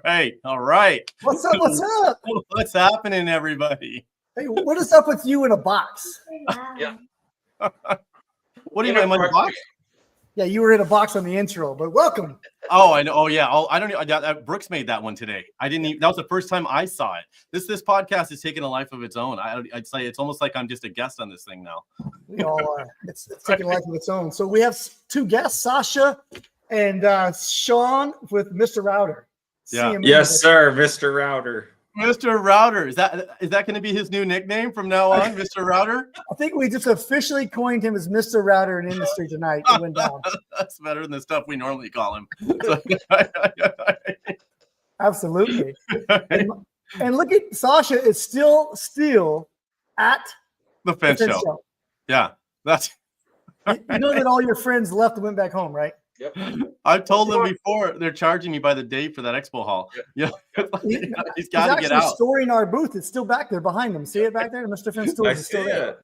right. All right. What's up? What's up? What's happening, everybody? Hey, what is up with you in a box? Yeah. What do you mean? Am I in the box? Yeah, you were in a box on the intro, but welcome. Oh, I know. Oh, yeah. Oh, I don't know. Brooks made that one today. I didn't even. That was the first time I saw it. This podcast is taking a life of its own. I'd say it's almost like I'm just a guest on this thing now. We all are. It's taking a life of its own. So we have two guests, Sasha and Sean with Mr. Router. Yeah. CMM. Yes, sir, Mr. Router. Mr. Router. Is that going to be his new nickname from now on, Mr. Router? I think we just officially coined him as Mr. Router in industry tonight. It went down. That's better than the stuff we normally call him. Absolutely. And look at Sasha is still at the fence show. Yeah, that's. You know that all your friends left and went back home, right? Yep. I've told them before they're charging me by the day for that expo hall. Yeah, he's got to get out. Storing our booth. It's still back there behind him. See it back there? Mr. Fence Stores is still there.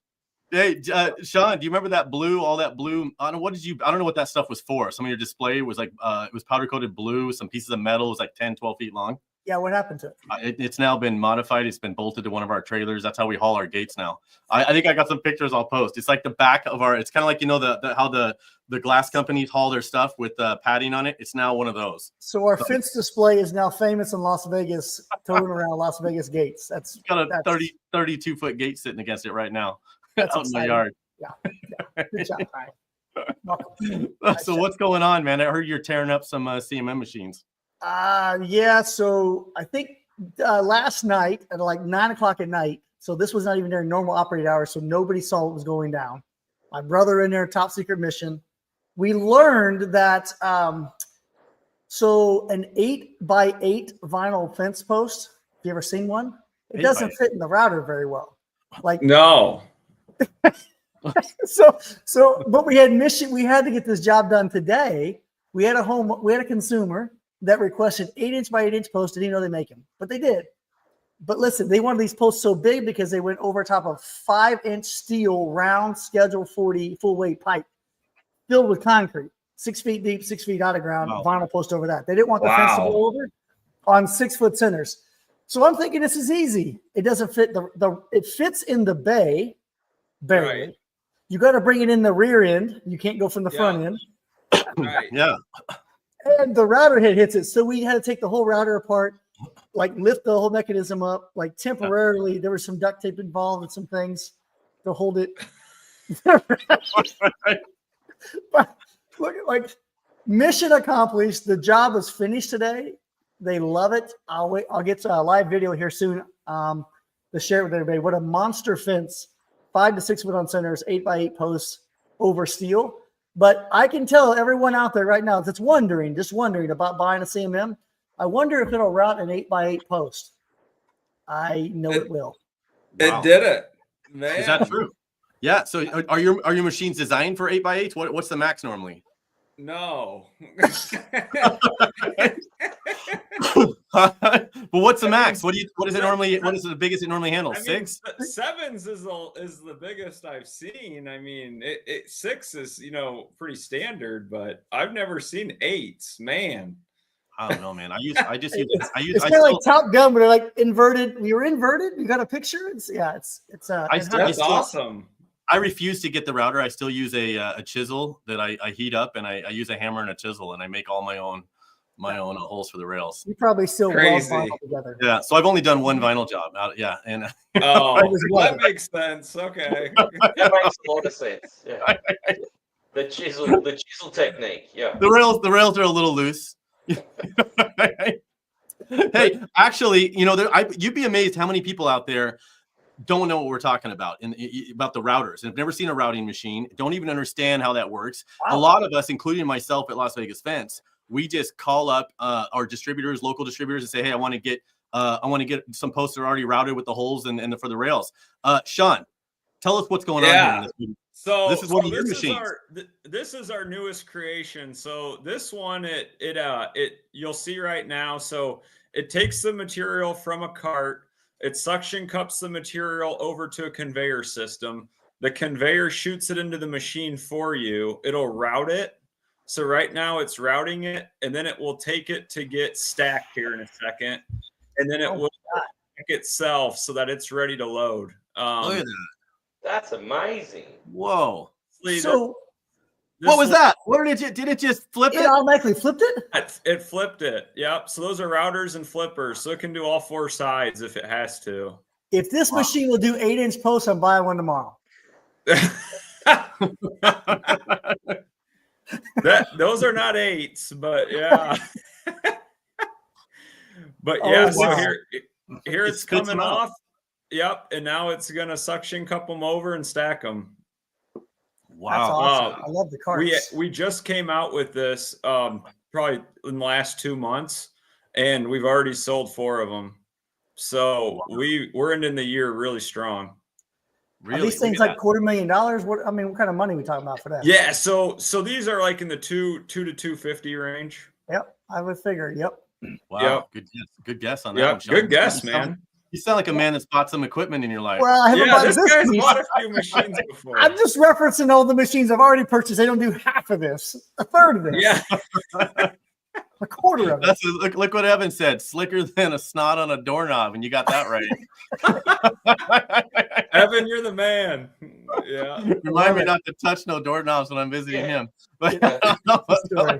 Hey, Sean, do you remember that blue? All that blue. I don't know what that stuff was for. Some of your display was like it was powder coated blue. Some pieces of metal was like 10, 12 feet long. Yeah, what happened to it? It's now been modified. It's been bolted to one of our trailers. That's how we haul our gates now. I think I got some pictures I'll post. It's like the back of our. It's kind of like how the glass companies haul their stuff with padding on it. It's now one of those. So our fence display is now famous in Las Vegas, towing around Las Vegas gates. That's got a 32 foot gate sitting against it right now. That's out in the yard. Yeah. Good job, Ryan. So what's going on, man? I heard you're tearing up some CMM machines. Yeah. So I think last night at like 9 o'clock at night. So this was not even during normal operating hours. So nobody saw what was going down. My brother in there, top secret mission. We learned that so an 8x8 vinyl fence post. Have you ever seen one? It doesn't fit in the router very well. Like no. But we had to get this job done today. We had a consumer that requested 8-inch by 8-inch posts. Didn't even know they make them, but they did. But listen, they wanted these posts so big because they went over top of 5-inch steel round Schedule 40 full weight pipe filled with concrete, 6 feet deep, 6 feet out of ground, vinyl post over that. They didn't want the fence to go over on 6-foot centers. So I'm thinking this is easy. It doesn't fit it fits in the bay barely. Right. You got to bring it in the rear end. You can't go from the front end. Right. Yeah. And the router head hits it. So we had to take the whole router apart, like lift the whole mechanism up, like temporarily. There was some duct tape involved and some things to hold it. But look, like mission accomplished. The job is finished today. They love it. I'll get to a live video here soon to share it with everybody. What a monster fence, 5 to 6 foot on centers, 8x8 posts over steel. But I can tell everyone out there right now that's wondering about buying a CMM. I wonder if it'll route an 8x8 post. I know it will. It did it, man. Is that true? Yeah. So are your machines designed for 8x8s? What's the max normally? No. But what's the max? What is it normally? What is the biggest it normally handles? 6? 7s is the biggest I've seen. I mean, 6 is pretty standard, but I've never seen 8s. Man, I don't know, man. It's kind of like Top Gun, but they're like inverted. We were inverted. You got a picture? It's that's awesome. I refuse to get the router. I still use a chisel that I heat up, and I use a hammer and a chisel, and I make all my own holes for the rails. You probably still crazy vinyl together. Yeah, so I've only done one vinyl job. And that makes sense. Okay, that makes a lot of sense. Yeah, the chisel technique. Yeah, the rails are a little loose. Hey, actually, you'd be amazed how many people out there don't know what we're talking about about the routers and have never seen a routing machine, don't even understand how that works. Wow. A lot of us, including myself at Las Vegas Fence, we just call up our distributors, local distributors, and say, hey, I want to get some posts that are already routed with the holes and for the rails. Sean, tell us what's going on here. So this is one of your machines. This is our newest creation. So this one, you'll see right now. So it takes the material from a cart. It suction cups the material over to a conveyor system. The conveyor shoots it into the machine for you. It'll route it. So right now it's routing it, and then it will take it to get stacked here in a second, and then it will stack itself so that it's ready to load. Look at that. That's amazing. Whoa. So What was that? What did it just flip it it? automatically flipped it? It flipped it. Yep. So those are routers and flippers. So it can do all 4 sides if it has to. If this machine will do 8-inch posts, I'm buying one tomorrow. Those are not 8s, but yeah. But Oh, yeah, wow. so here it's spits coming them out. off. Yep, and now it's gonna suction cup them over and stack them. That's Wow. awesome. I love the carts. We just came out with this probably in the last 2 months, and we've already sold 4 of them. So we're ending the year really strong. Really? Are these things like $250,000? What kind of money are we talking about for that? Yeah, so these are like in the 2 to 250 range. Yep, I would figure. Yep. Wow. Yep. Good guess on that. Yep, one, Sean. good guess, You sound- man. You sound like a man that's bought some equipment in your life. Well, I haven't Yeah, bought this this guy's piece. bought a few machines before. I'm just referencing all the machines I've already purchased. They don't do half of this, a third of this, Yeah, a quarter of it. That's look what Evan said. Slicker than a snot on a doorknob, and you got that right. Evan, you're the man. Yeah. Remind me not to touch no doorknobs when I'm visiting him. But Story.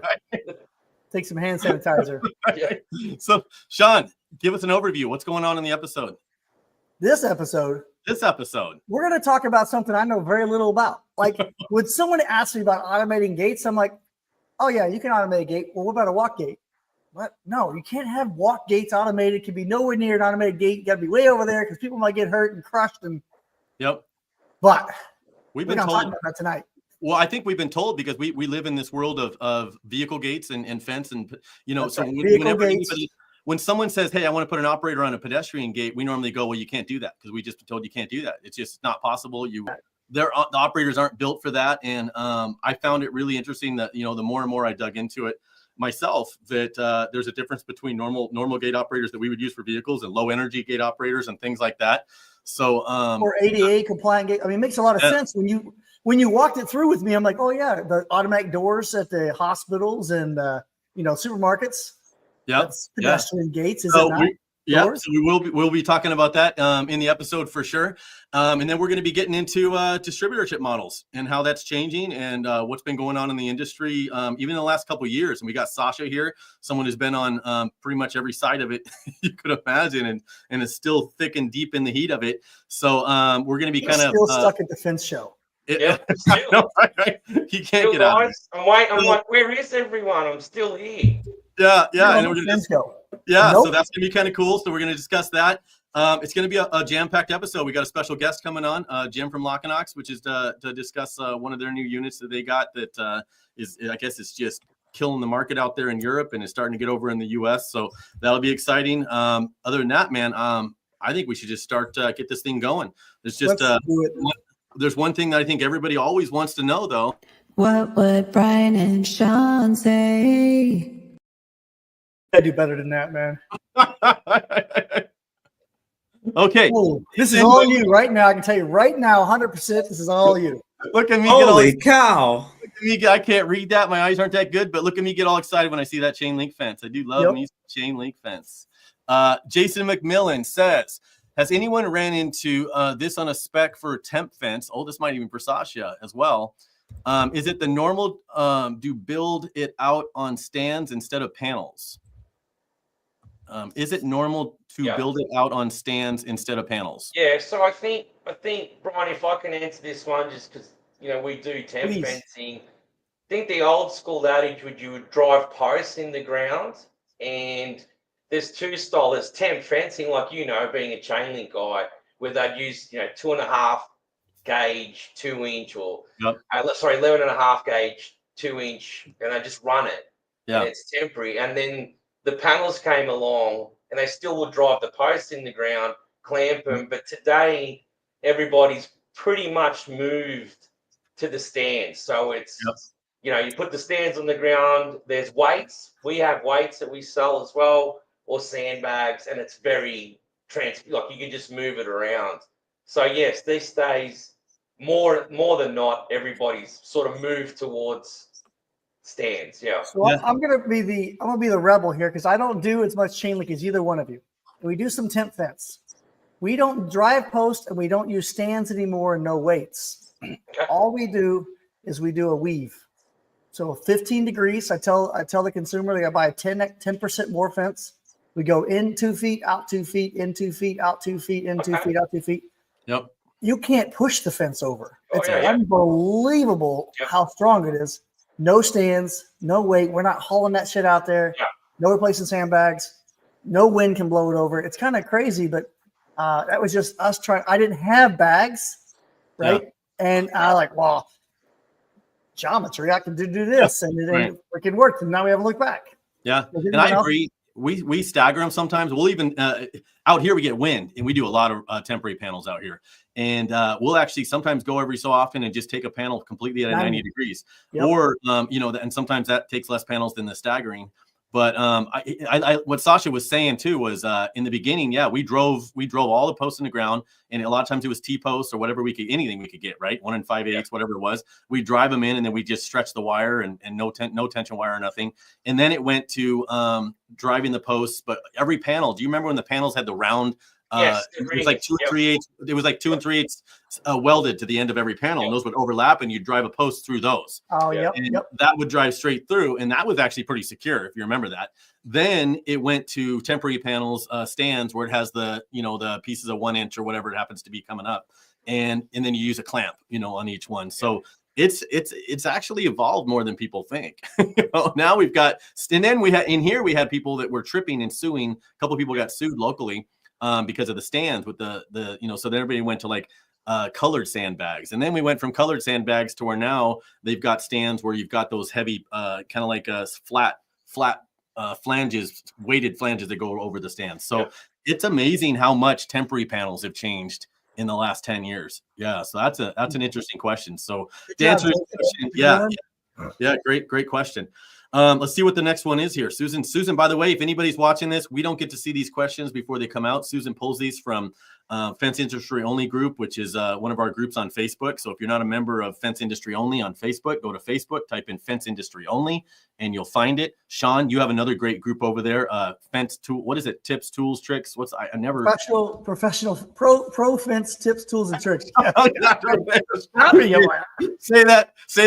Take some hand sanitizer. Yeah. so, Sean, give us an overview. What's going on in the episode? This episode, we're going to talk about something I know very little about. Like when someone asks me about automating gates, I'm like, oh yeah, you can automate a gate. Well, what about a walk gate? What? No, you can't have walk gates automated. It can be nowhere near an automated gate. You got to be way over there because people might get hurt and crushed. Yep. But We've we're been going to talk told. about that tonight. Well, I think we've been told because we live in this world of vehicle gates and fence and That's so right. Vehicle gates. when someone says, "Hey, I want to put an operator on a pedestrian gate," we normally go, "Well, you can't do that because we just told you can't do that. It's just not possible. The operators aren't built for that." And I found it really interesting that the more and more I dug into it myself, that there's a difference between normal gate operators that we would use for vehicles and low energy gate operators and things like that. So Or ADA compliant gate. I mean, it makes a lot of sense when you walked it through with me. I'm like, oh yeah, the automatic doors at the hospitals and supermarkets. That's pedestrian gates, is it not? So we'll be talking about that in the episode for sure. And then we're going to be getting into distributorship models and how that's changing and what's been going on in the industry, even in the last couple of years. And we got Sasha here, someone who's been on pretty much every side of it you could imagine, and is still thick and deep in the heat of it. So we're going to be Still stuck at the fence show. Yeah, He can't get out of it. I'm like, where is everyone? I'm still here. Yeah. And we're going to go. So that's gonna be kind of cool. So we're gonna discuss that. It's gonna be a jam-packed episode. We got a special guest coming on, Jim from Lockinox, which is to discuss one of their new units that they got that is, I guess, it's just killing the market out there in Europe and is starting to get over in the U.S. So that'll be exciting. Other than that, man, I think we should just start get this thing going. There's just there's one thing that I think everybody always wants to know, though. What would Brian and Sean say? I do better than that, man. Okay. Oh, this is all you right now. I can tell you right now, 100%. This is all you. Look at me. Holy cow. Look at me. I can't read that. My eyes aren't that good, but look at me get all excited when I see that chain link fence. I do love me some chain link fence. Jason McMillan says, has anyone ran into this on a spec for temp fence? Oh, this might even for Sasha as well. Is it the normal do build it out on stands instead of panels? Is it normal to build it out on stands instead of panels? Yeah, so I think Brian, if I can answer this one, just because we do temp fencing. I think the old school adage you would drive posts in the ground, and there's two styles. There's temp fencing, like being a chain link guy, where they'd use 2.5 gauge 2-inch or 11.5 gauge 2-inch, and they just run it. Yeah, and it's temporary, and then the panels came along and they still would drive the posts in the ground, clamp them. But today, everybody's pretty much moved to the stands. So it's, you put the stands on the ground. There's weights. We have weights that we sell as well, or sandbags, and it's very like you can just move it around. So yes, these days, more than not, everybody's sort of moved towards stands. Yeah. So Yeah. I'm gonna be the rebel here because I don't do as much chain link as either one of you. We do some temp fence. We don't drive post and we don't use stands anymore and no weights. All we do is we do a weave. So 15 degrees. I tell the consumer they got to buy a 10% more fence. We go in 2 feet, out 2 feet, in 2 feet, out 2 feet, in 2 feet, out 2 feet. Yep. You can't push the fence over. Oh, It's yeah. unbelievable Yep. how strong it is. No stands, no weight. We're not hauling that shit out there. Yeah. No replacing sandbags. No wind can blow it over. It's kind of crazy, but that was just us trying. I didn't have bags, right? And I like, well, geometry, I can do this, and it Right. freaking worked. And now we haven't looked back. Yeah, Does and anyone I else- agree. We stagger them sometimes. We'll even out here we get wind, and we do a lot of temporary panels out here. And we'll actually sometimes go every so often and just take a panel completely at 90 degrees, Yep. or and sometimes that takes less panels than the staggering. But I what Sasha was saying too was in the beginning, yeah, we drove all the posts in the ground, and a lot of times it was T-posts or whatever anything we could get, right? 1 5/8, whatever it was. We drive them in, and then we just stretch the wire and no tension wire or nothing. And then it went to driving the posts, but every panel. Do you remember when the panels had the round? Yes, It was like 2 3/8. It was like 2 3/8 welded to the end of every panel, and those would overlap, and you drive a post through those. Oh, Yeah. yep, And yep. that would drive straight through, and that was actually pretty secure if you remember that. Then it went to temporary panels, stands where it has the the pieces of 1 inch or whatever it happens to be coming up, and then you use a clamp on each one. So it's actually evolved more than people think. Now we've got, and then we had people that were tripping and suing. A couple of people got sued locally because of the stands with the so then everybody went to like colored sandbags, and then we went from colored sandbags to where now they've got stands where you've got those heavy kind of like flat flanges, weighted flanges that go over the stands. So it's amazing how much temporary panels have changed in the last 10 years. Yeah, so that's an interesting question. So to answer this question, yeah, great question. Let's see what the next one is here. Susan, by the way, if anybody's watching this, we don't get to see these questions before they come out. Susan pulls these from Fence Industry Only group, which is one of our groups on Facebook. So if you're not a member of Fence Industry Only on Facebook, go to Facebook, type in Fence Industry Only, and you'll find it. Sean, you have another great group over there. Fence tool, what is it? Tips, tools, tricks. I never Professional pro fence tips, tools, and tricks. say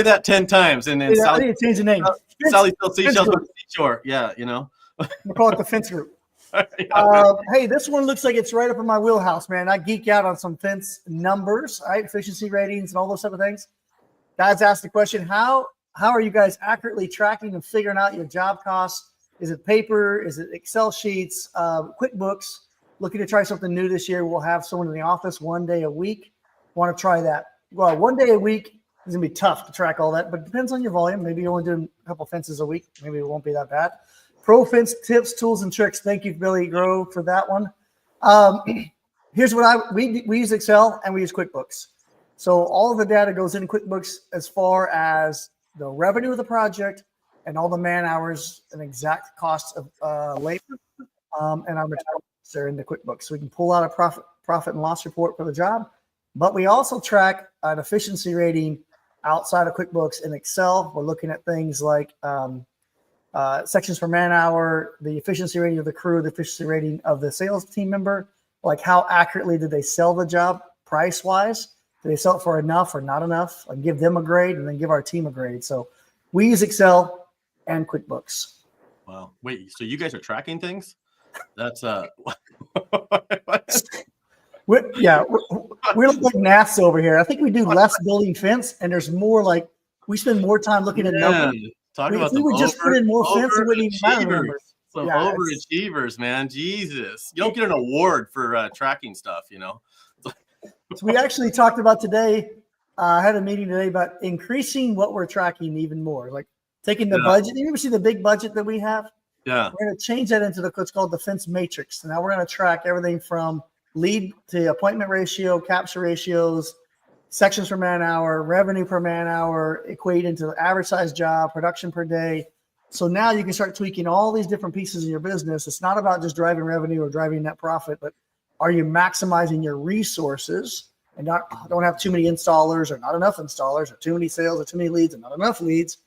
that 10 times, and then I need to change the name. Sally still Fence seashells group. on the seashore. Yeah, We'll call it the fence group. Hey, this one looks like it's right up in my wheelhouse, man. I geek out on some fence numbers, right? Efficiency ratings and all those type of things. Guys asked the question, how are you guys accurately tracking and figuring out your job costs? Is it paper? Is it Excel sheets? QuickBooks? Looking to try something new this year. We'll have someone in the office 1 day a week. Want to try that? Well, 1 day a week is going to be tough to track all that, but it depends on your volume. Maybe you're only doing a couple fences a week. Maybe it won't be that bad. Pro Fence tips, tools, and tricks. Thank you, Billy Grove, for that one. Here's what we use Excel and we use QuickBooks. So all of the data goes in QuickBooks as far as the revenue of the project and all the man hours and exact costs of labor and our materials are in the QuickBooks. So we can pull out a profit and loss report for the job, but we also track an efficiency rating outside of QuickBooks in Excel. We're looking at things like sections per man hour, the efficiency rating of the crew, the efficiency rating of the sales team member, like how accurately did they sell the job price wise? Did they sell it for enough or not enough? And give them a grade and then give our team a grade. So we use Excel and QuickBooks. Wow. Wait, so you guys are tracking things? That's We look like NASA over here. I think we do less building fence and there's more like we spend more time looking at numbers. Talk If about we would just put in more fence, it wouldn't even matter. overachievers. Numbers. Some Yeah, overachievers, man. Jesus. You don't get an award for tracking stuff, So we actually talked about today. I had a meeting today about increasing what we're tracking even more, like taking the budget. You ever see the big budget that we have? Yeah. We're going to change that into what's called the fence matrix. So now we're going to track everything from lead to appointment ratio, capture ratios, sections per man hour, revenue per man hour, equate into the average size job, production per day. So now you can start tweaking all these different pieces in your business. It's not about just driving revenue or driving net profit, but are you maximizing your resources and don't have too many installers or not enough installers or too many sales or too many leads and not enough leads?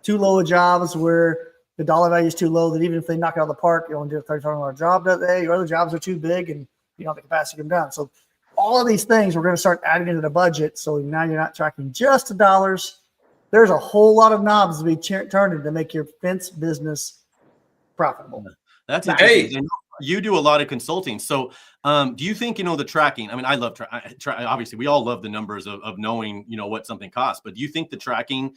too low of jobs where the dollar value is too low that even if they knock it out of the park, you only do a $30,000 job that day. Your other jobs are too big and you don't have the capacity to come down. So all of these things we're going to start adding into the budget. So now you're not tracking just the dollars. There's a whole lot of knobs to be turned to make your fence business profitable. That's Now, interesting. And you do a lot of consulting. So do you think, the tracking, I mean, I love obviously we all love the numbers of knowing, what something costs, but do you think the tracking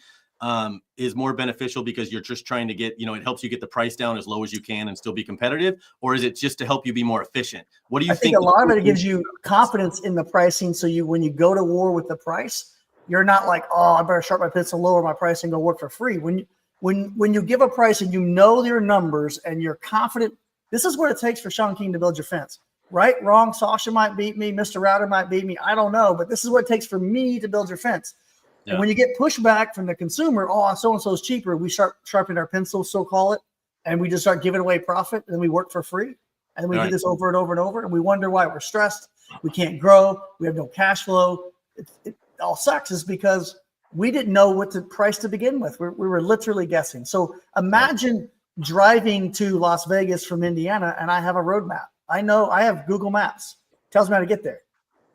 is more beneficial because you're just trying to get, it helps you get the price down as low as you can and still be competitive? Or is it just to help you be more efficient? What do you think? I think a lot of it gives you confidence in the pricing. So when you go to war with the price, you're not like, oh, I better sharpen my pencil, lower my price and go work for free. When you give a price and you know your numbers and you're confident, this is what it takes for Sean King to build your fence. Right, wrong, Sasha might beat me, Mr. Router might beat me, I don't know, but this is what it takes for me to build your fence. Yeah. And when you get pushback from the consumer, oh, so-and-so's cheaper, we sharpen our pencil, so call it, and we just start giving away profit, and then we work for free. And then we do this over and over and over, and we wonder why we're stressed. We can't grow. We have no cash flow. It all sucks is because we didn't know what to price to begin with. We were literally guessing. So imagine driving to Las Vegas from Indiana, and I have a roadmap. I know I have Google Maps. Tells me how to get there.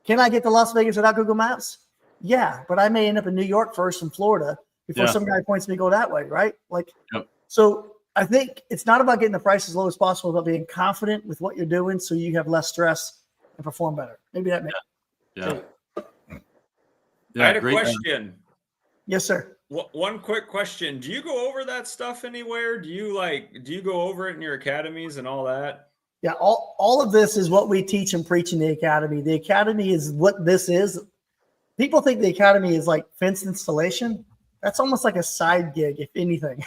Can I get to Las Vegas without Google Maps? Yeah, but I may end up in New York first and Florida before some guy points me to go that way, right? So I think it's not about getting the price as low as possible, but being confident with what you're doing so you have less stress and perform better. Maybe that makes sense. I had a question. Yes, sir. One quick question. Do you go over that stuff anywhere? Do you go over it in your academies and all that? Yeah, all of this is what we teach and preach in the academy. The academy is what this is. People think the academy is like fence installation. That's almost like a side gig, if anything.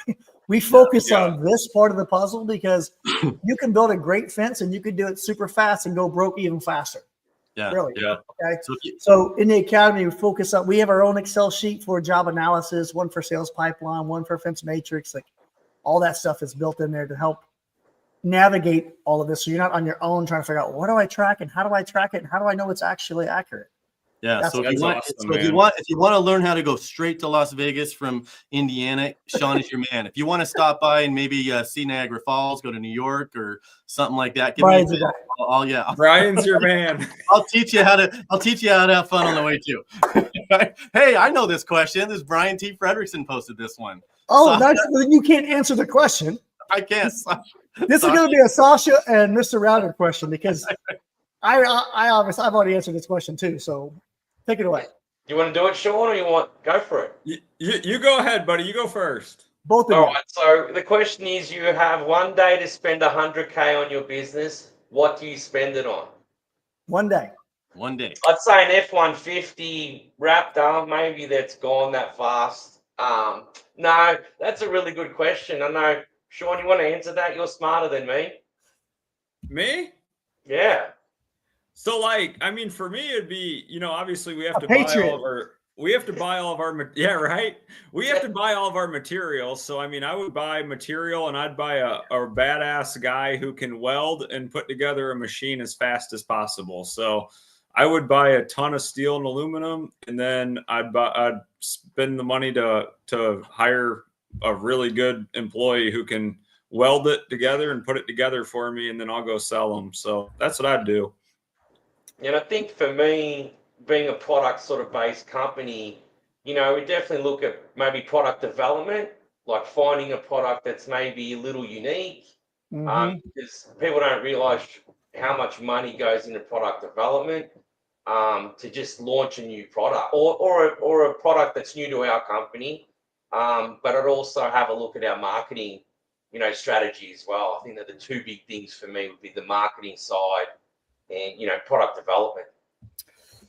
We focus on this part of the puzzle because you can build a great fence and you can do it super fast and go broke even faster. Yeah. Really. Yeah. Okay. So in the academy, we have our own Excel sheet for job analysis, one for sales pipeline, one for fence matrix. Like all that stuff is built in there to help navigate all of this. So you're not on your own trying to figure out what do I track and how do I track it and how do I know it's actually accurate? Yeah. So if you want to learn how to go straight to Las Vegas from Indiana, Sean is your man. If you want to stop by and maybe see Niagara Falls, go to New York or something like that, Brian's Brian's your man. I'll teach you how to have fun on the way too. Hey, I know this question. This Brian T. Frederickson posted this one. Oh, you can't answer the question. I can't. This is going to be a Sasha and Mr. Router question because I've already answered this question too. So take it away. You want to do it, Sean, or you want go for it? You go ahead, buddy. You go first. Both of you. All right. So the question is, you have one day to spend $100K on your business. What do you spend it on? One day. I'd say an F-150 Raptor. Maybe that's gone that fast. No, that's a really good question. I know, Sean, you want to answer that? You're smarter than me. Me? Yeah. So, for me, it'd be, obviously we have to buy all of our. We have to buy all of our, yeah, right. We have to buy all of our materials. So, I would buy material and I'd buy a badass guy who can weld and put together a machine as fast as possible. So I would buy a ton of steel and aluminum, and then I'd spend the money to hire a really good employee who can weld it together and put it together for me, and then I'll go sell them. So that's what I'd do. And I think for me, being a product sort of based company, we definitely look at maybe product development, like finding a product that's maybe a little unique, because people don't realize how much money goes into product development to just launch a new product or a product that's new to our company. But I'd also have a look at our marketing, strategy as well. I think that the two big things for me would be the marketing side and, product development.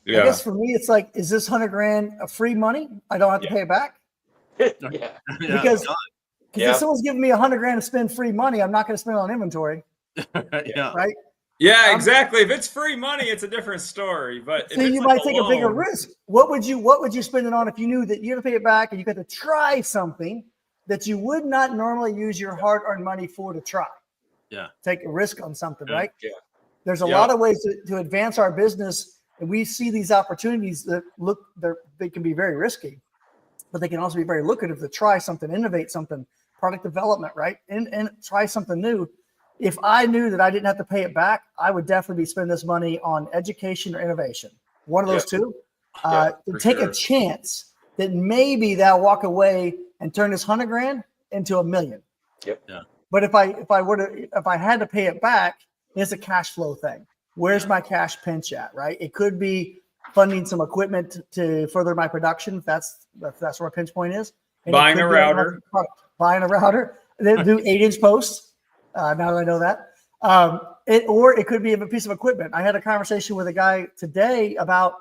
Yeah. I guess for me, it's like, is this $100,000 a free money? I don't have to pay it back. Because if someone's giving me $100,000 to spend free money, I'm not going to spend it on inventory. Right? Yeah, exactly. If it's free money, it's a different story. But so you might take a bigger risk. What would you spend it on if you knew that you're going to pay it back and you got to try something that you would not normally use your hard-earned money for to try? Yeah. Take a risk on something, right? Yeah. There's a lot of ways to advance our business. And we see these opportunities that they can be very risky. but they can also be very lucrative to try something, innovate something, product development, right? And try something new. If I knew that I didn't have to pay it back, I would definitely be spending this money on education or innovation. One of those two. To take a chance that maybe they'll walk away and turn this $100,000 into $1 million. Yep. Yeah. But if I had to pay it back, it's a cash flow thing. Where's my cash pinch at, right? It could be funding some equipment to further my production. If that's where a pinch point is. And Buying a router. Buying a router. They do 8-inch posts. Now that I know that. Or it could be a piece of equipment. I had a conversation with a guy today about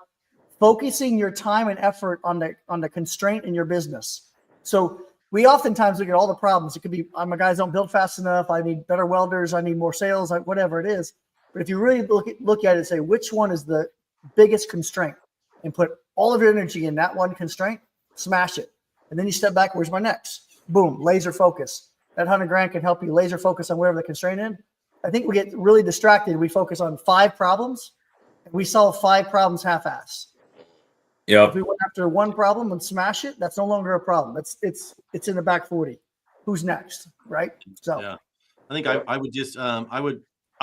focusing your time and effort on the constraint in your business. So we oftentimes look at all the problems. It could be, my guys don't build fast enough. I need better welders. I need more sales, whatever it is. But if you really look at it and say, which one is the biggest constraint, and put all of your energy in that one constraint, smash it. And then you step back, where's my next? Boom, laser focus. That $100,000 can help you laser focus on wherever the constraint is. I think we get really distracted. We focus on 5 problems, and we solve 5 problems half-ass. Yep. If we went after one problem and smash it, that's no longer a problem. It's in the back 40. Who's next, right? So yeah, I think I would just I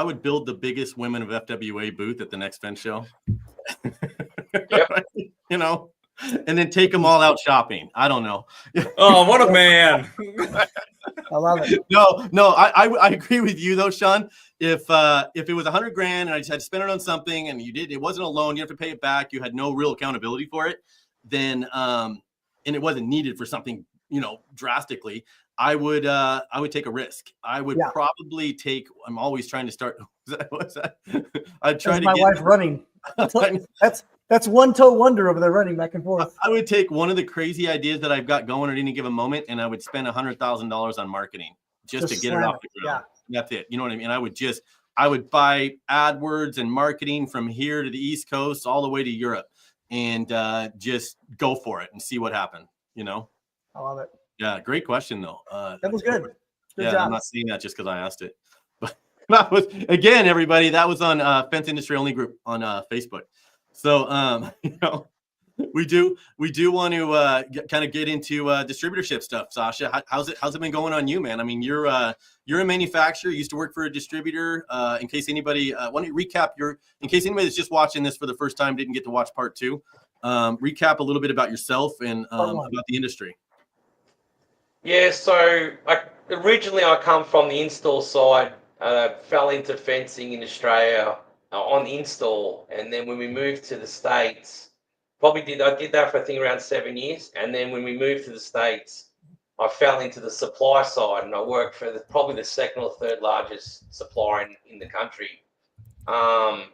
would build the biggest women of FWA booth at the next fence show. Yep. You know, and then take them all out shopping. I don't know. Oh, what a man. I love it. No, I agree with you though, Sean. If it was $100,000 and I just had to spend it on something and it wasn't a loan, you have to pay it back, you had no real accountability for it, then and it wasn't needed for something, drastically, I would take a risk. I would probably take, I'm always trying to start. What's that? I'd try to my wife running. That's one toe wonder over there running back and forth. I would take one of the crazy ideas that I've got going at any given moment, and I would spend $100,000 on marketing just to get it off the ground. Yeah. That's it. You know what I mean? I would buy AdWords and marketing from here to the East Coast, all the way to Europe, and just go for it and see what happened. I love it. Yeah, great question though. That was good. Good job. I'm not saying that just because I asked it, but that was, again, everybody, that was on Fence Industry Only Group on Facebook. So we do want to kind of get into distributorship stuff. Sasha, how's it been going on you, man? I mean, you're a manufacturer. You used to work for a distributor. In case anybody, why don't you recap in case anybody that's just watching this for the first time didn't get to watch part 2, recap a little bit about yourself and about the industry. Yeah, so originally I come from the install side. Fell into fencing in Australia on install, and then when we moved to the States, I did that for I think around 7 years, and then when we moved to the States, I fell into the supply side, and I worked for probably the second or third largest supplier in the country. And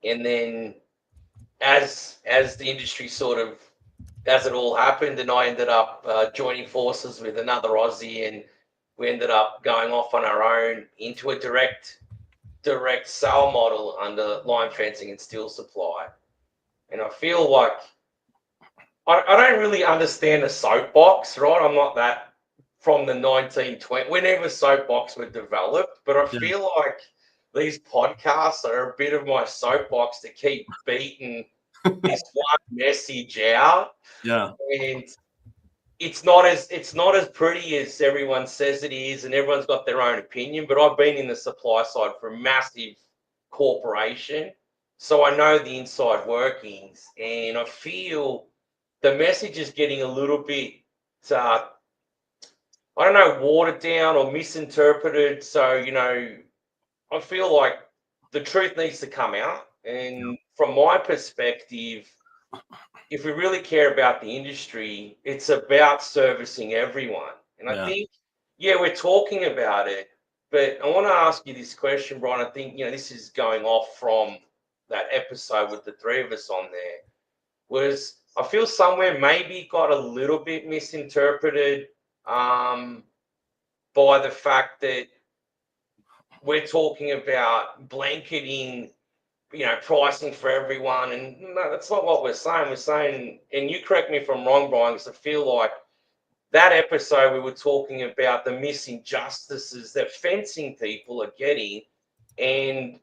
then as the industry as it all happened, and I ended up joining forces with another Aussie, and we ended up going off on our own into a direct sale model under Line Fencing and Steel Supply. And I feel like I don't really understand a soapbox, right? I'm not that from the 1920s, whenever soapbox were developed, but I feel like these podcasts are a bit of my soapbox to keep beating this one message out. Yeah. And it's not as pretty as everyone says it is, and everyone's got their own opinion, but I've been in the supply side for a massive corporation, so I know the inside workings, and I feel the message is getting a little bit I don't know, watered down or misinterpreted. So I feel like the truth needs to come out, and from my perspective, if we really care about the industry, it's about servicing everyone. And I think, we're talking about it, but I want to ask you this question, Brian. I think, this is going off from that episode with the 3 of us on there, was I feel somewhere maybe got a little bit misinterpreted by the fact that we're talking about blanketing pricing for everyone. And no, that's not what we're saying. We're saying, and you correct me if I'm wrong, Brian, because I feel like that episode we were talking about the missing justices that fencing people are getting. And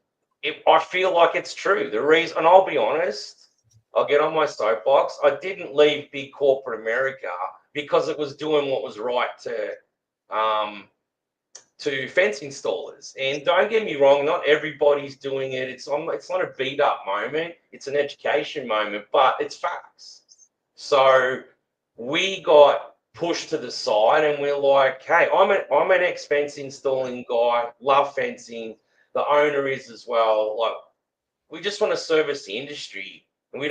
I feel like it's true. The reason, and I'll be honest, I'll get on my soapbox. I didn't leave big corporate America because it was doing what was right to fence installers. And don't get me wrong, not everybody's doing it. It's not a beat up moment. It's an education moment, but it's facts. So we got pushed to the side and we're like, hey, I'm an ex-fence installing guy, love fencing. The owner is as well. Like, we just want to service the industry. And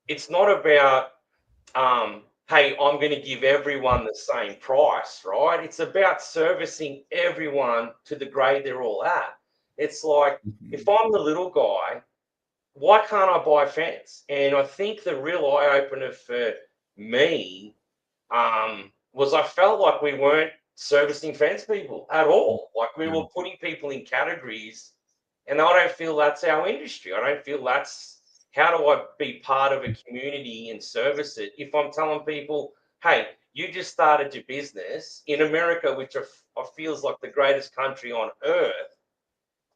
it's not about hey, I'm going to give everyone the same price, right? It's about servicing everyone to the grade they're all at. It's like, if I'm the little guy, why can't I buy fence? And I think the real eye-opener for me was I felt like we weren't servicing fence people at all. Like, we were putting people in categories, and I don't feel that's our industry. I don't feel that's how do I be part of a community and service it if I'm telling people, hey, you just started your business in America, which I feel is like the greatest country on earth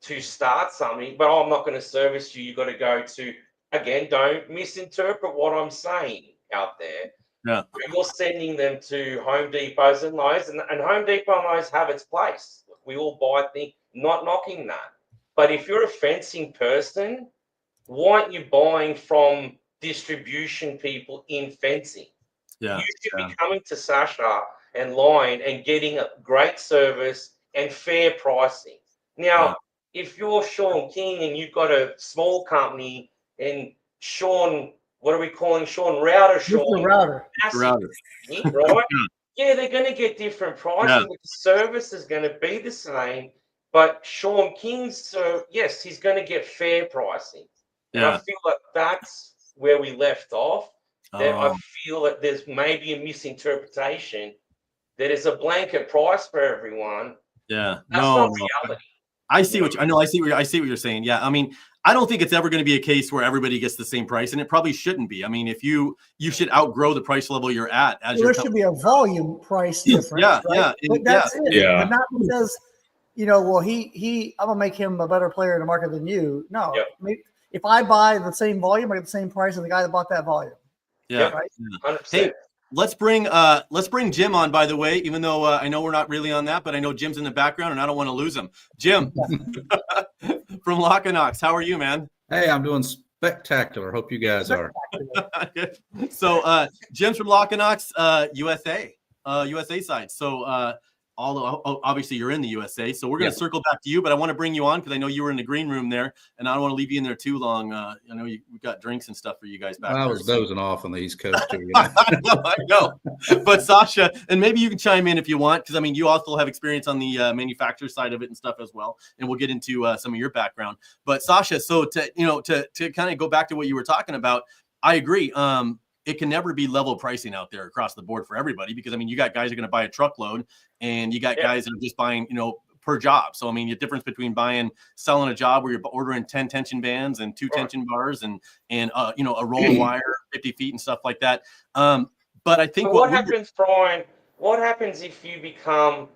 to start something, but I'm not going to service you. You've got to go to, again, don't misinterpret what I'm saying out there. Yeah. You're sending them to Home Depots and Lowe's, and Home Depot and Lowe's have its place. We all buy things, not knocking that. But if you're a fencing person, why aren't you buying from distribution people in fencing? Yeah. You should be coming to Sasha and Lion and getting a great service and fair pricing. Now, if you're Sean King and you've got a small company and Sean, what are we calling Sean? Router Sean. Router. Router. Right? Yeah, they're going to get different prices, but the service is going to be the same. But Sean King's, yes, he's going to get fair pricing. And I feel like that's where we left off. That I feel that there's maybe a misinterpretation that is a blanket price for everyone. Yeah. That's not reality. I see what you're saying. Yeah. I mean, I don't think it's ever going to be a case where everybody gets the same price, and it probably shouldn't be. I mean, if you should outgrow the price level you're at as there should be a volume price difference. Yeah, right? But that's it. Yeah. But not because, well, I'm gonna make him a better player in the market than you. No. Yep. I mean, if I buy the same volume, I get the same price as the guy that bought that volume. Yeah. Right? 100%. Hey, let's bring Jim on, by the way, even though I know we're not really on that, but I know Jim's in the background and I don't want to lose him. Jim from Lochinocks, how are you, man? Hey, I'm doing spectacular. Hope you guys are. So Jim's from Lochinocks, USA side. So obviously you're in the USA, so we're going to circle back to you, but I want to bring you on because I know you were in the green room there, and I don't want to leave you in there too long. I know we've got drinks and stuff for you guys back there. I was dozing off on the East Coast too. I know. But Sasha, and maybe you can chime in if you want, because I mean, you also have experience on the manufacturer side of it and stuff as well, and we'll get into some of your background. But Sasha, so to kind of go back to what you were talking about, I agree. It can never be level pricing out there across the board for everybody, because I mean, you got guys that are going to buy a truckload, and you got guys that are just buying, per job. So I mean, the difference between selling a job where you're ordering 10 tension bands and 2 tension bars and a roll of wire 50 feet and stuff like that. But I think what happens, Brian? What happens if you become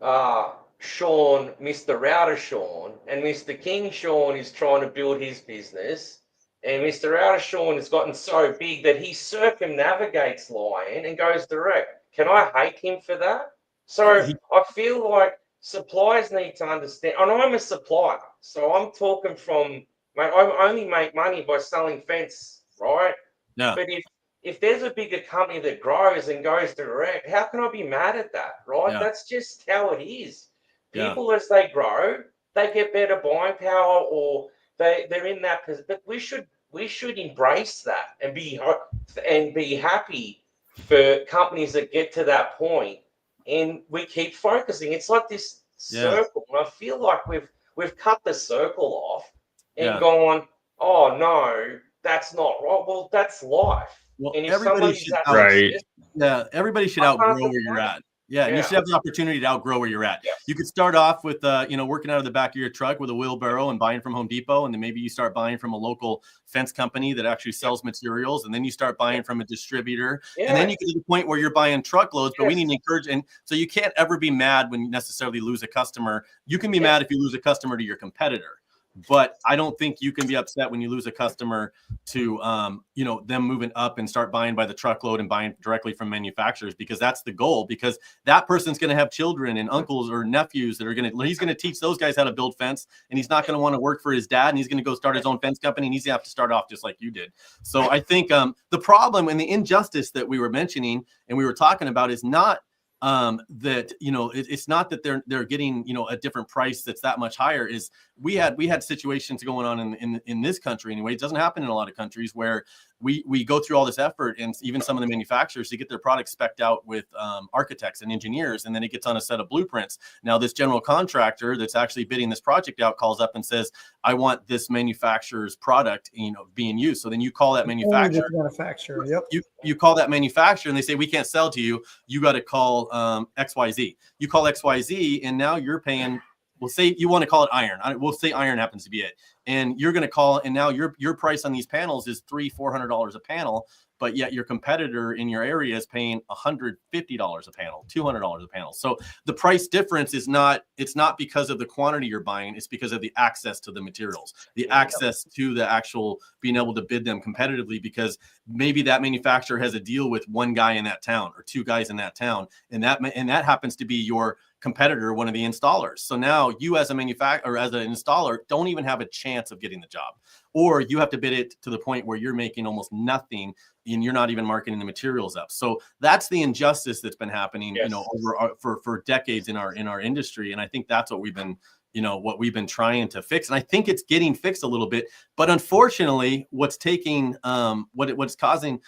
Sean, Mr. Router Sean, and Mr. King Sean is trying to build his business? And Mr. Router Sean has gotten so big that he circumnavigates Lion and goes direct. Can I hate him for that? So I feel like suppliers need to understand. And I'm a supplier, so I'm talking from, mate, I only make money by selling fence, right? Yeah. But if there's a bigger company that grows and goes direct, how can I be mad at that, right? Yeah. That's just how it is. Yeah. People, as they grow, they get better buying power, or they're in that position. But we should embrace that and be happy for companies that get to that point, and we keep focusing. It's like this circle, and I feel like we've cut the circle off and gone, oh no, that's not right. Well, that's life. Well, and if everybody somebody's should everybody should outgrow where you're at. Yeah, and you should have the opportunity to outgrow where you're at. Yes. You could start off with, working out of the back of your truck with a wheelbarrow and buying from Home Depot, and then maybe you start buying from a local fence company that actually sells materials, and then you start buying from a distributor, and then you get to the point where you're buying truckloads. But we need to encourage, and so you can't ever be mad when you necessarily lose a customer. You can be mad if you lose a customer to your competitor, But I don't think you can be upset when you lose a customer to, them moving up and start buying by the truckload and buying directly from manufacturers, because that's the goal. Because that person's going to have children and uncles or nephews that he's going to teach those guys how to build fence, and he's not going to want to work for his dad, and he's going to go start his own fence company, and he's going to have to start off just like you did. So I think the problem and the injustice that we were mentioning and we were talking about is not that it's not that they're getting a different price that's that much higher. Is we had situations going on in this country anyway. It doesn't happen in a lot of countries where we go through all this effort, and even some of the manufacturers, to get their products spec'd out with architects and engineers, and then it gets on a set of blueprints. Now this general contractor that's actually bidding this project out calls up and says, I want this manufacturer's product being used. So then you call that manufacturer. Yep. You call that manufacturer and they say, we can't sell to you. You got to call XYZ. You call XYZ, and now you're paying, we'll say you want to call it iron. We'll say iron happens to be it. And you're going to call, and now your price on these panels is $300-400 a panel, but yet your competitor in your area is paying $150 a panel, $200 a panel. So the price difference it's not because of the quantity you're buying, it's because of the access to the materials, the access to the actual being able to bid them competitively, because maybe that manufacturer has a deal with one guy in that town or two guys in that town, and that happens to be your competitor, one of the installers. So now you as a manufacturer or as an installer don't even have a chance of getting the job, or you have to bid it to the point where you're making almost nothing and you're not even marketing the materials up. So that's the injustice that's been happening, Yes. for decades in our industry. And I think that's what we've been trying to fix. And I think it's getting fixed a little bit, but unfortunately what's taking what's causing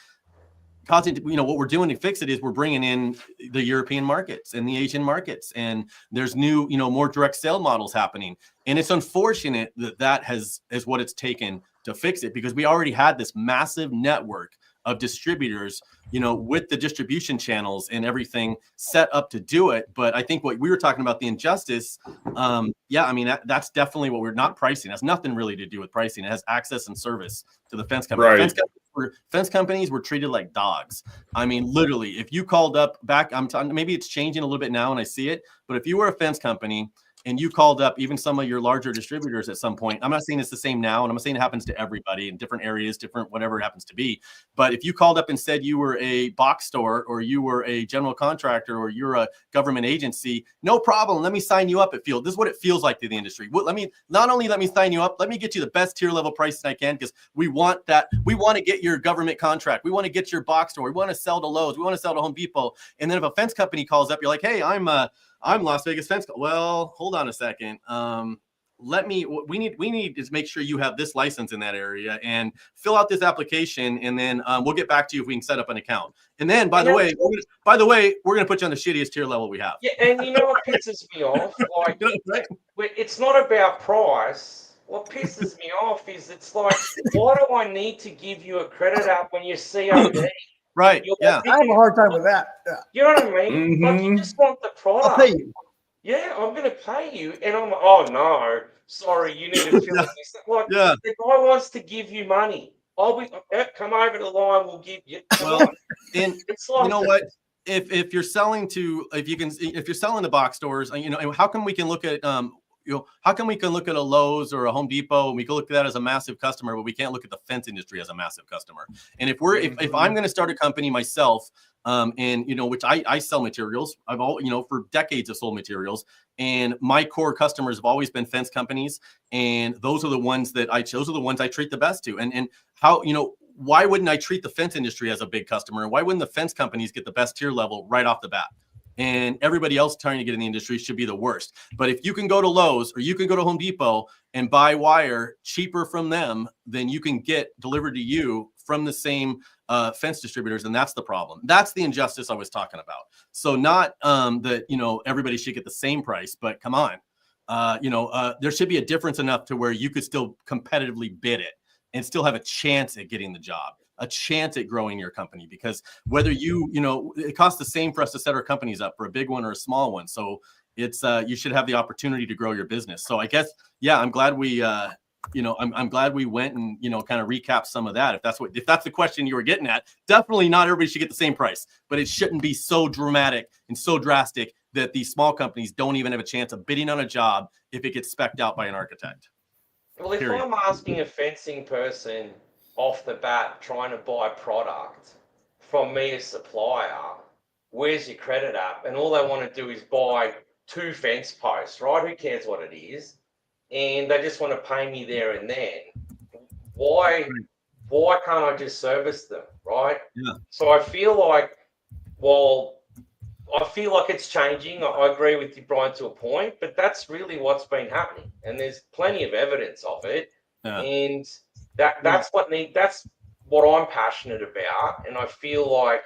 what we're doing to fix it is we're bringing in the European markets and the Asian markets, and there's new, more direct sale models happening. And it's unfortunate that is what it's taken to fix it, because we already had this massive network of distributors, with the distribution channels and everything set up to do it. But I think what we were talking about, the injustice, that's definitely what we're not pricing. It has nothing really to do with pricing. It has access and service to the fence company. Right. Fence companies were treated like dogs. I mean, literally, if you called up back, maybe it's changing a little bit now and I see it, but if you were a fence company and you called up even some of your larger distributors at some point, I'm not saying it's the same now, and I'm not saying it happens to everybody in different areas, different whatever it happens to be. But if you called up and said you were a box store, or you were a general contractor, or you're a government agency, no problem. Let me sign you up at Field. This is what it feels like to the industry. Let me sign you up. Let me get you the best tier level prices I can, because we want that. We want to get your government contract. We want to get your box store. We want to sell to Lowe's. We want to sell to Home Depot. And then if a fence company calls up, you're like, hey, I'm Las Vegas Fence. Well, hold on a second. We need to make sure you have this license in that area and fill out this application, and then we'll get back to you if we can set up an account. And then, by the way, we're going to put you on the shittiest tier level we have. Yeah, and you know what pisses me off? Like, Right? it's not about price. What pisses me off is it's like, why do I need to give you a credit up when you're COD? Right. Yeah. I have a hard time with that. Yeah. You know what I mean? Like, you just want the product. I'll pay you. Yeah, I'm going to pay you. And I'm like, oh, no, sorry, you need to fill this. Like, Yeah. the guy wants to give you money. Come over the line, we'll give you. Well, and it's like, you know what? If you're selling to box stores, how come we can look at how come we can look at a Lowe's or a Home Depot and we can look at that as a massive customer, but we can't look at the fence industry as a massive customer? And if I'm going to start a company myself, which I sell materials, for decades I've sold materials, and my core customers have always been fence companies, and those are the ones I treat the best to. And how, why wouldn't I treat the fence industry as a big customer? And why wouldn't the fence companies get the best tier level right off the bat? And everybody else trying to get in the industry should be the worst. But if you can go to Lowe's or you can go to Home Depot and buy wire cheaper from them than you can get delivered to you from the same fence distributors, and that's the problem. That's the injustice I was talking about. So not that everybody should get the same price, but come on, there should be a difference enough to where you could still competitively bid it and still have a chance at getting the job, a chance at growing your company. Because whether it costs the same for us to set our companies up, for a big one or a small one. So it's you should have the opportunity to grow your business. So I guess, yeah, I'm glad we I'm glad we went and kind of recap some of that. If that's the question you were getting at, definitely not everybody should get the same price, but it shouldn't be so dramatic and so drastic that these small companies don't even have a chance of bidding on a job if it gets spec'd out by an architect. Well, if Period. I'm asking a fencing person off the bat trying to buy product from me as supplier, where's your credit at? And all they want to do is buy 2 fence posts, right? Who cares what it is? And they just want to pay me there and then. Why can't I just service them, right? Yeah. So I feel like, it's changing. I agree with you, Brian, to a point, but that's really what's been happening, and there's plenty of evidence of it. Yeah. And that's what I'm passionate about. And I feel like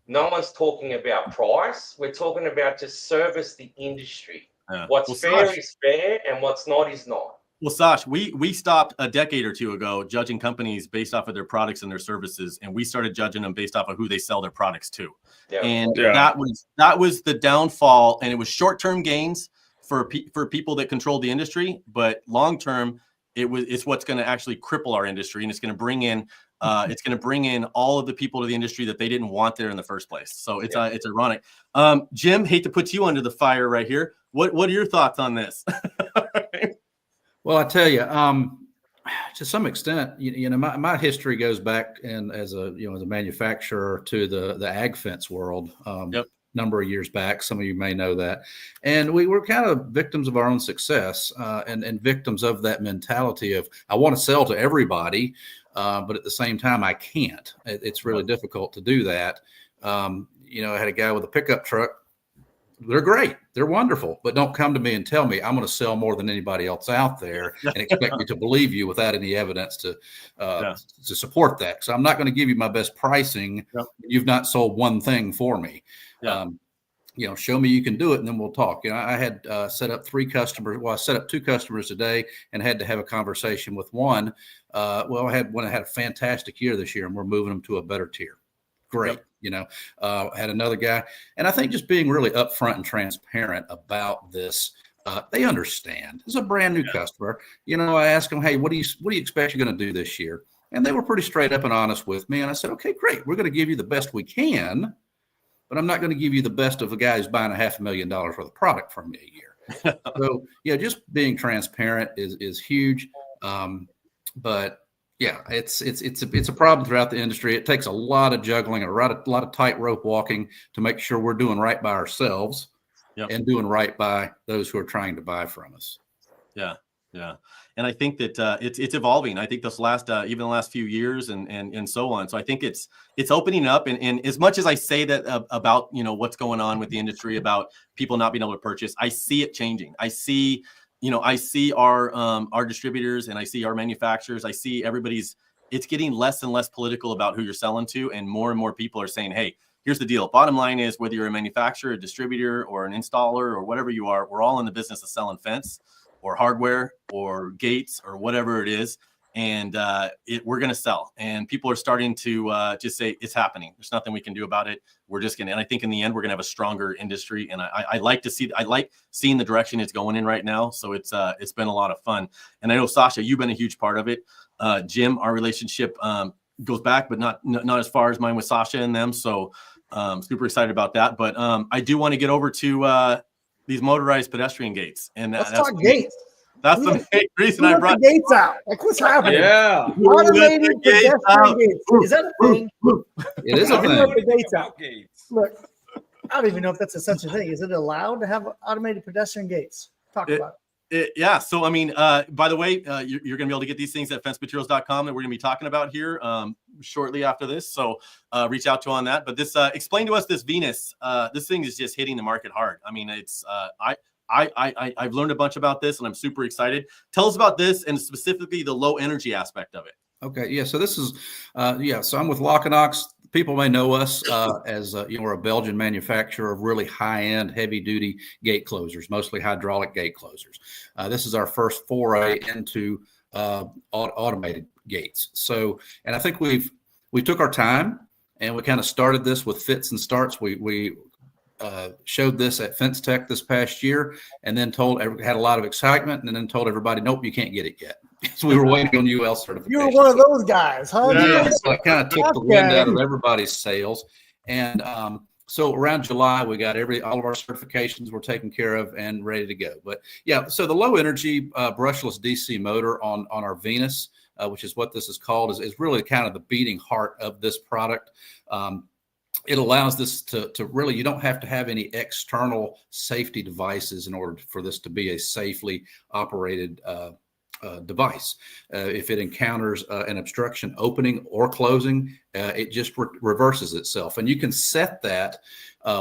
no one's talking about price. We're talking about just service the industry. Yeah. What's Well, fair Sash- is fair, and what's not is not. Well, Sash, we stopped a decade or two ago judging companies based off of their products and their services, and we started judging them based off of who they sell their products to. Yeah. And Yeah. that was the downfall, and it was short-term gains for people that controlled the industry, but long-term, it's what's going to actually cripple our industry, and it's going to bring in all of the people to the industry that they didn't want there in the first place. So it's ironic. Jim, hate to put you under the fire right here. What are your thoughts on this? Well, I tell you, to some extent, you know, my history goes back as a manufacturer to the ag fence world. Yep. Number of years back, some of you may know that, and we were kind of victims of our own success, and victims of that mentality of I want to sell to everybody, but at the same time I can't. It's really difficult to do that. You know, I had a guy with a pickup truck. They're great. They're wonderful, but don't come to me and tell me I'm going to sell more than anybody else out there and expect me to believe you without any evidence to support that. So I'm not going to give you my best pricing. Yep. You've not sold one thing for me. Yeah. You know, show me you can do it, and then we'll talk. You know, I had set up 3 customers. Well, I set up 2 customers today and had to have a conversation with one. I had one that had a fantastic year this year, and we're moving them to a better tier. Great. Yep. You know, had another guy, and I think just being really upfront and transparent about this, they understand. It's a brand new customer. You know, I asked them, hey, what do you expect you're going to do this year? And they were pretty straight up and honest with me. And I said, okay, great. We're going to give you the best we can, but I'm not going to give you the best of a guy who's buying $500,000 worth of product from me a year. So yeah, just being transparent is huge. But yeah, it's a problem throughout the industry. It takes a lot of juggling and a lot of tightrope walking to make sure we're doing right by ourselves and doing right by those who are trying to buy from us. Yeah. Yeah. And I think that it's evolving. I think this even the last few years and so on. So I think it's opening up. And as much as I say that about, you know, what's going on with the industry, about people not being able to purchase, I see it changing. I see our distributors, and I see our manufacturers. I see it's getting less and less political about who you're selling to. And more people are saying, hey, here's the deal. Bottom line is, whether you're a manufacturer, a distributor, or an installer, or whatever you are, we're all in the business of selling fence or hardware or gates or whatever it is. And we're going to sell. And people are starting to just say it's happening. There's nothing we can do about it. We're just going to, and I think in the end, we're going to have a stronger industry. And I like seeing the direction it's going in right now. So it's been a lot of fun. And I know, Sasha, you've been a huge part of it. Jim, our relationship goes back, but not as far as mine with Sasha and them. So super excited about that. But I do want to get over to these motorized pedestrian gates. And Let's talk gates. That's the main reason I brought the gates out. Like, what's happening? Yeah. Automated pedestrian gates. Is that a thing? It is a How do you thing. let the gates out? Gates. Look, I don't even know if that's such a thing. Is it allowed to have automated pedestrian gates? Talk about it. Yeah. So, I mean, by the way, you're going to be able to get these things at fencematerials.com that we're going to be talking about here shortly after this. So reach out to on that. But this, explain to us this Venus. This thing is just hitting the market hard. I mean, it's I've learned a bunch about this, and I'm super excited. Tell us about this, and specifically the low energy aspect of it. Okay. Yeah. So this is, so I'm with Locanox. People may know us as we're a Belgian manufacturer of really high-end, heavy-duty gate closers, mostly hydraulic gate closers. This is our first foray into automated gates. So, and I think we took our time, and we kind of started this with fits and starts. We showed this at Fence Tech this past year, and then had a lot of excitement, and then told everybody, nope, you can't get it yet. So we were waiting on UL certification. You were one of those guys, huh? Yeah, so it kind of took the wind out of everybody's sails. And So around July, we got all of our certifications were taken care of and ready to go. But yeah, so the low energy brushless DC motor on our Venus, which is what this is called, is really kind of the beating heart of this product. It allows this to really, you don't have to have any external safety devices in order for this to be a safely operated device. If it encounters an obstruction opening or closing, it just reverses itself. And you can set that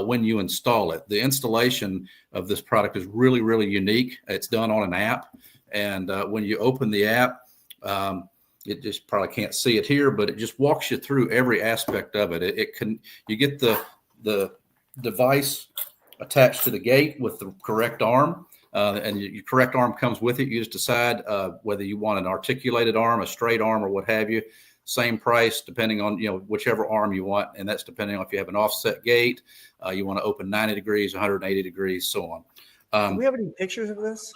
when you install it. The installation of this product is really, really unique. It's done on an app. And when you open the app, it just probably can't see it here, but it just walks you through every aspect of it. You get the device attached to the gate with the correct arm. And your correct arm comes with it. You just decide whether you want an articulated arm, a straight arm, or what have you. Same price depending on whichever arm you want, and that's depending on if you have an offset gate, you want to open 90 degrees, 180 degrees, so on. Do we have any pictures of this?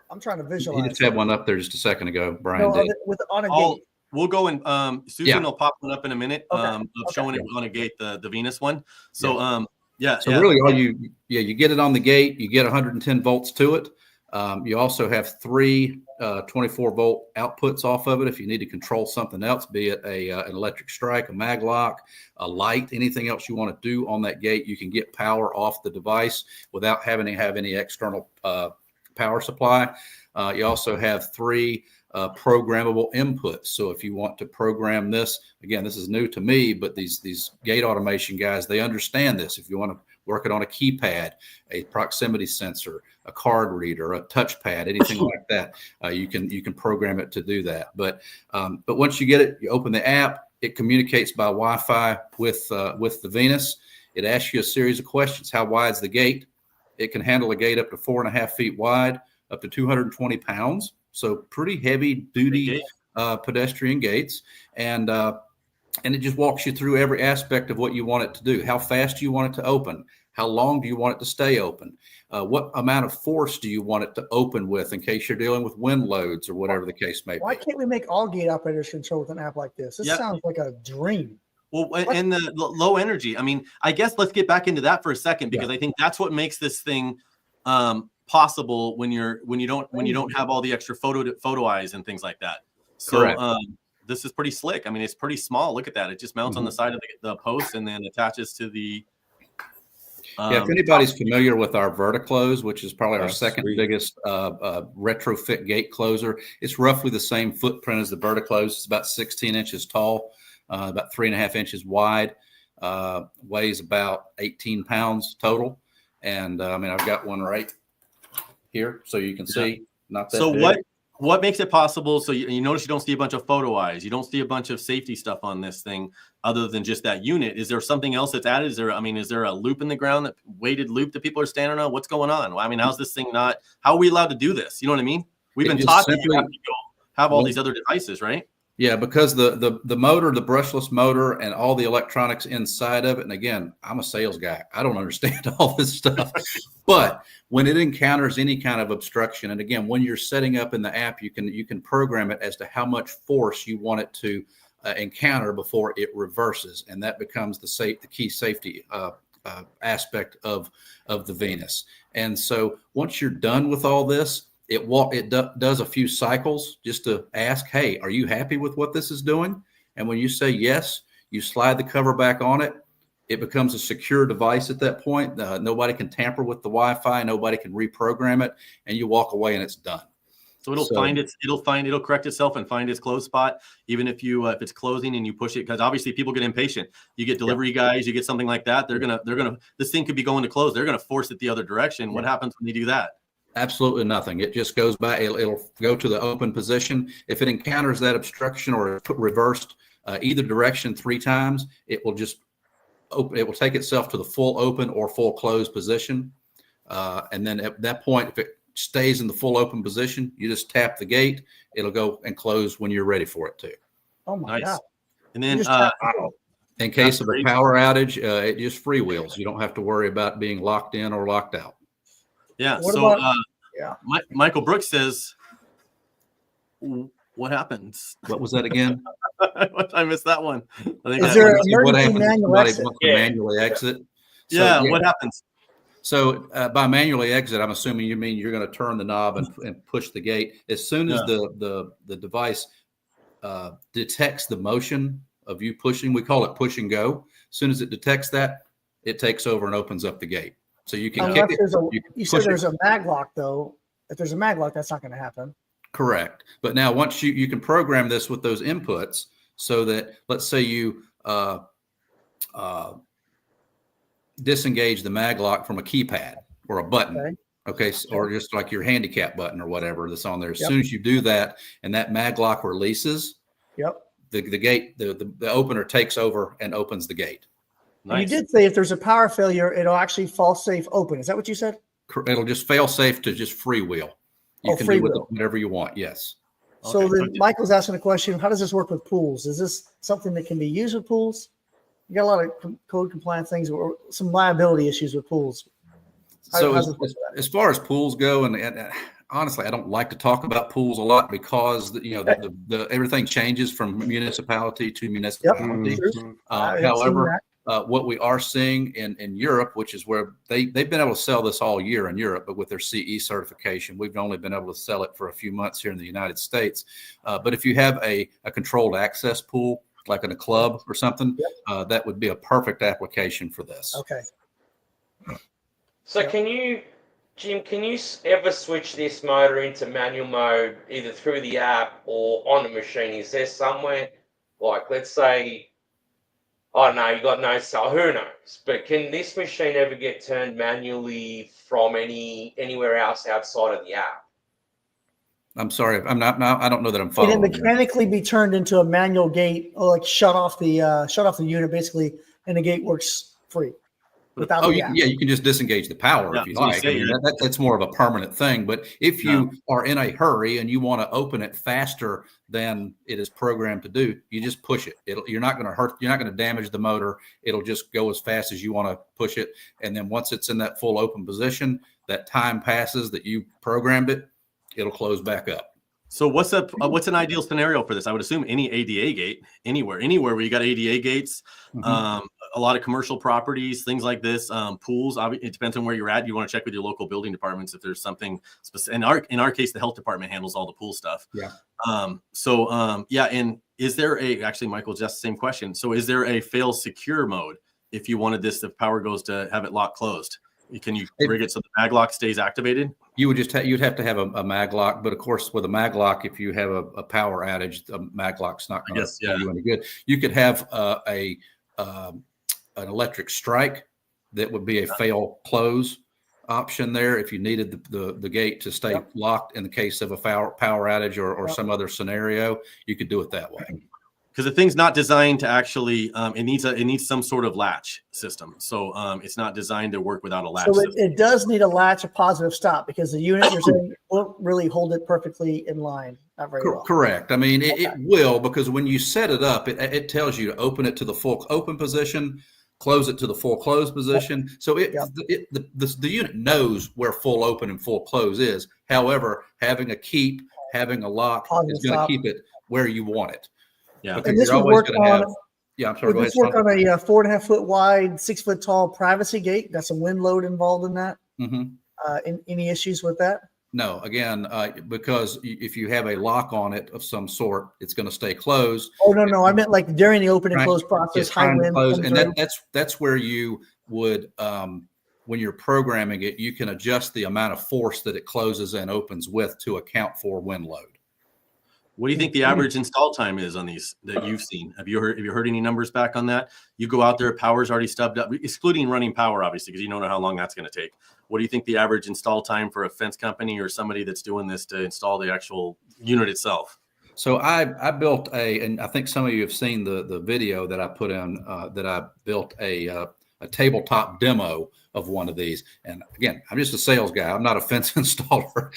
I'm trying to visualize. You just had one up there just a second ago, Brian. No, did. on a gate. We'll go and Susan will pop one up in a minute of showing it on a gate, the Venus one. So really all you get it on the gate, you get 110 volts to it. You also have 3 24-volt outputs off of it if you need to control something else, be it an electric strike, a mag lock, a light, anything else you want to do on that gate. You can get power off the device without having to have any external power supply. You also have 3 programmable inputs. So if you want to program this, again, this is new to me, but these gate automation guys, they understand this. If you want to work it on a keypad, a proximity sensor, a card reader, a touchpad, anything like that, you can program it to do that. But once you get it, you open the app, it communicates by Wi-Fi with the Venus. It asks you a series of questions. How wide is the gate? It can handle a gate up to 4.5 feet wide, up to 220 pounds. So pretty heavy duty pedestrian gates. And it just walks you through every aspect of what you want it to do. How fast do you want it to open? How long do you want it to stay open? What amount of force do you want it to open with in case you're dealing with wind loads or whatever the case may be? Why can't we make all gate operators control with an app like this? This sounds like a dream. Well, and the low energy. I mean, I guess let's get back into that for a second, because I think that's what makes this thing possible when you don't have all the extra photo eyes and things like that. So this is pretty slick. I mean, it's pretty small. Look at that. It just mounts on the side of the post and then attaches to the. If anybody's familiar with our Verticlose, which is probably our second biggest retrofit gate closer, it's roughly the same footprint as the Verticlose. It's about 16 inches tall, about 3.5 inches wide, weighs about 18 pounds total. And I mean, I've got one right here, so you can see. Not that so big. What makes it possible? So you notice you don't see a bunch of photo eyes. You don't see a bunch of safety stuff on this thing other than just that unit. Is there something else that's added? Is there a loop in the ground, that weighted loop that people are standing on? What's going on? Well, I mean, how's this thing how are we allowed to do this? You know what I mean? We've been taught that you have to have all these other devices, right? Yeah, because the motor, the brushless motor, and all the electronics inside of it. And again, I'm a sales guy. I don't understand all this stuff. But when it encounters any kind of obstruction, and again, when you're setting up in the app, you can program it as to how much force you want it to encounter before it reverses, and that becomes the key safety aspect of the Venus. And so once you're done with all this, it does a few cycles just to ask, hey, are you happy with what this is doing? And when you say yes, you slide the cover back on it. It becomes a secure device at that point. Nobody can tamper with the Wi-Fi. Nobody can reprogram it, and you walk away and it's done. So it'll correct itself and find its closed spot, even if if it's closing and you push it, because obviously people get impatient. You get delivery guys, you get something like that. They're gonna this thing could be going to close. They're gonna force it the other direction. What happens when you do that? Absolutely nothing. It just goes by. It'll go to the open position. If it encounters that obstruction or reversed either direction 3 times, it will just open. It will take itself to the full open or full closed position. And then at that point, if it stays in the full open position, you just tap the gate. It'll go and close when you're ready for it to. Oh my God. And then in case of a power outage, it just freewheels. You don't have to worry about being locked in or locked out. Yeah. Michael Brooks says, what happens? What was that again? I missed that one. Is there an emergency manual somebody exit? wants to manually exit? Yeah, what happens? So by manually exit, I'm assuming you mean you're going to turn the knob and push the gate. As soon as the device detects the motion of you pushing, we call it push and go. As soon as it detects that, it takes over and opens up the gate. So you can kick it. You said there's a mag lock though. If there's a mag lock, that's not going to happen. Correct. But now once you can program this with those inputs so that, let's say you disengage the mag lock from a keypad or a button. Okay. Or just like your handicap button or whatever that's on there. As soon as you do that and that mag lock releases, the gate, the opener takes over and opens the gate. Nice. You did say if there's a power failure, it'll actually fall safe open. Is that what you said? It'll just fail safe to just freewheel. You can do with it whatever you want. Yes. So then Michael's asking a question. How does this work with pools? Is this something that can be used with pools? You got a lot of code compliant things or some liability issues with pools. So as far as pools go, and honestly, I don't like to talk about pools a lot because the everything changes from municipality to municipality. However, what we are seeing in Europe, which is where they've been able to sell this all year in Europe, but with their CE certification, we've only been able to sell it for a few months here in the United States. But if you have a controlled access pool, like in a club or something, that would be a perfect application for this. Okay. So Jim, can you ever switch this motor into manual mode either through the app or on the machine? Is there somewhere, like let's say, I don't know, you got no cell, who knows? But can this machine ever get turned manually from anywhere else outside of the app? I'm sorry, I don't know that I'm following. Can it mechanically be turned into a manual gate, or like shut off the unit basically, and the gate works free? You can just disengage the power if you like. That's more of a permanent thing. But if you are in a hurry and you want to open it faster than it is programmed to do, you just push it. You're not going to hurt. You're not going to damage the motor. It'll just go as fast as you want to push it. And then once it's in that full open position, that time passes that you programmed it, it'll close back up. So what's an ideal scenario for this? I would assume any ADA gate, anywhere where you got ADA gates, a lot of commercial properties, things like this, pools. It depends on where you're at. You want to check with your local building departments if there's something specific. In our case, the health department handles all the pool stuff. Yeah. And is there actually, Michael, just the same question. So is there a fail secure mode if you wanted this, if power goes to have it lock closed? Can you rig it so the mag lock stays activated? You would you'd have to have a mag lock, but of course with a mag lock, if you have a power outage, the mag lock's not going to do you any good. You could have an electric strike that would be a fail close option there if you needed the gate to stay locked in the case of a power outage or some other scenario. You could do it that way. Because the thing's not designed to actually, it needs some sort of latch system. So it's not designed to work without a latch system. So it does need a latch, a positive stop, because the unit you're saying won't really hold it perfectly in line. Not very well. Correct. I mean, it will, because when you set it up, it tells you to open it to the full open position, close it to the full close position. So the unit knows where full open and full close is. However, having a lock is going to keep it where you want it. Yeah, and this would work on. I'm sorry. Would this work on a 4.5 foot wide, 6 foot tall privacy gate? Got some wind load involved in that. Any issues with that? No. Again, because if you have a lock on it of some sort, it's going to stay closed. Oh no! I meant like during the open and close process, high wind. And that's where you would, when you're programming it, you can adjust the amount of force that it closes and opens with to account for wind load. What do you think the average install time is on these that you've seen? Have you heard any numbers back on that? You go out there, power's already stubbed up, excluding running power, obviously, because you don't know how long that's going to take. What do you think the average install time for a fence company or somebody that's doing this to install the actual unit itself? So I built and I think some of you have seen the video that I put in, that I built a tabletop demo of one of these. And again, I'm just a sales guy. I'm not a fence installer.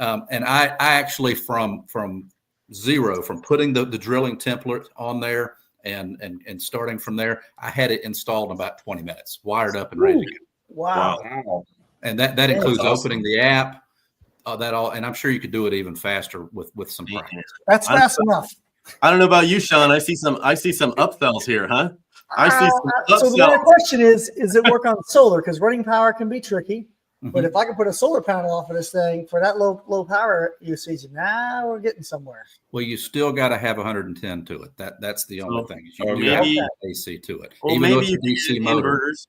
And I actually from zero, from putting the drilling template on there and starting from there, I had it installed in about 20 minutes, wired up and ready to go. Wow. And that includes opening the app, and I'm sure you could do it even faster with some practice. That's fast enough. I don't know about you, Sean. I see some upsells here, huh? I see some So the upsells. question is it work on solar? Because running power can be tricky. But Mhm. if I can put a solar panel off of this thing for that low power usage, now we're getting somewhere. Well, you still got to have 110 to it. That's the only So- thing. Is or you do have to maybe- have AC to it. Well, Even though maybe it's a you could DC get motor. inverters.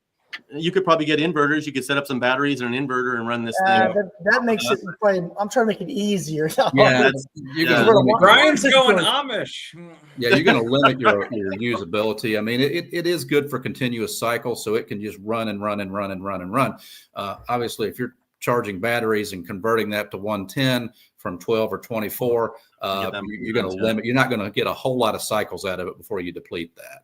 You could probably get inverters. You could set up some batteries and an inverter and run this Uh, thing. that makes it probably. I'm trying to make it easier. Yeah, That's- you're yeah. going to limit. Brian's going Amish. Yeah, you're going to limit your usability. I mean, it is good for continuous cycles, so it can just run and run and run and run and run. Obviously, if you're charging batteries and converting that to 110 from 12 or 24, get that you're going to yeah. limit. You're not going to get a whole lot of cycles out of it before you deplete that.